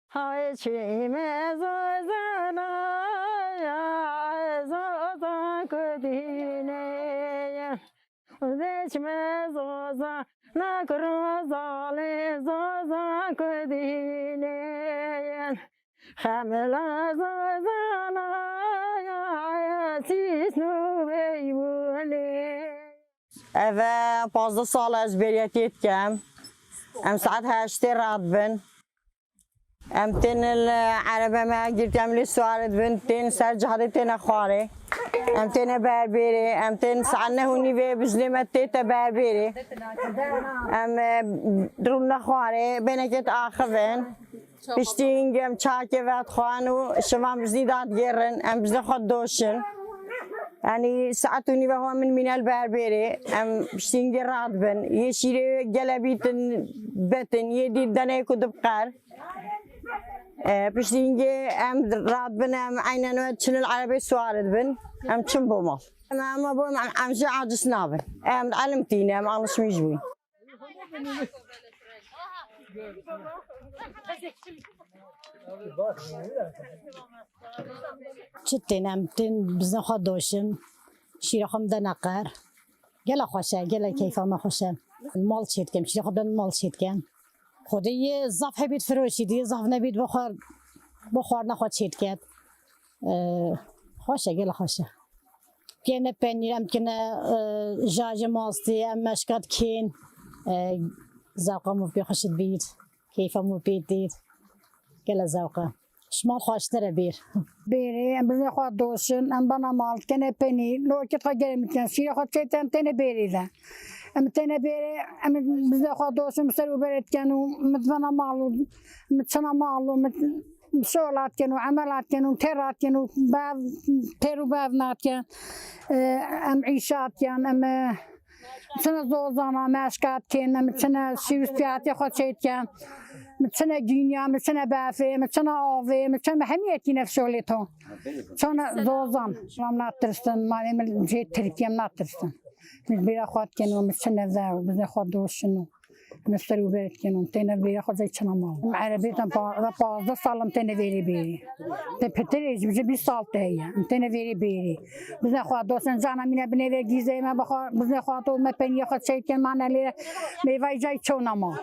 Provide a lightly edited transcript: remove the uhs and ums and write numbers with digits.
Hay çime zozana ya zoza kudine Zeçme zoza na krozale zoza kudine Hamela zozana ya sisnu beybule Eve 15 sal ezberiyet yetkem. Em saat 8 rahat bin. Em ten العربة ما قلت em لي سوارد بن ten سرجحة ten خواري. Em ten berberi. Em ten سعنا هوني في بزلمة تيتا berberi. Em درنا خواري بينكت آخرين. بشتين em çake ve خوانو شمام بزيدات جرن em بزد خد دوشن. يعني ساعتوني وهو من البربري ام بشتين جراد بن يشيري جلبيتن بتن يدي دنيا كدب قار بشتين ام راد بن ام عينا نوتشن العربي سوارد بن ام تشمبو مال ام ابو ام جا عاجز نابن ام علمتيني ام على شميجوي چتین ام تین بزن خود دوشم شیر خم دنقر گله خوشه گله کیفا ما خوشه مال چید کم شیر خود مال چید کم خودی زاف بید فروشی دی زاف نبید بخور نخواد چید کد خوشه گله خوشه کنه پنیر ام کنه جاج ماستی ام مشکات کین زوقا مو بی خوشت بید کیفا مو بید دید گله زوقا شمال خوشتره بیر بیری ام بزن خود دوشن ام بنا مال کنه پنیر لو کت خود گرم کن شیر خود چیت ام تنه بیری ده ام تنه بیری ام بزن خود دوشن بسر وبرد کنو متبنا مالو متشنا مالو شغلات کنو عملات کنو ترات کنو بعض ترو بعض نات کن ام عیشات کن ام متشنا زوزانا مشکات کن ام متشنا شیوس پیاتی خود چیت کن متشنا دنیا متشنا بافه متشنا آوه متشنا همیتی نفس شغلتون چون زوزان شما ناترستن مالی من جه ترکیم ناترستن من بیرا خود کنم متشنا ذا و بزن خود دوشنو مستر وبرد کنم تینا بیرا خود زی چنا مال عربی تام 15 سالم تینا ویری بیری تپتریج بجه 20 سال تهیه تینا ویری بیری بزن خود دوشن جانا مینه بنوی گیزه ما بخور بزن خود تو مپنی خود شید کن من علی میوای جای چونا مال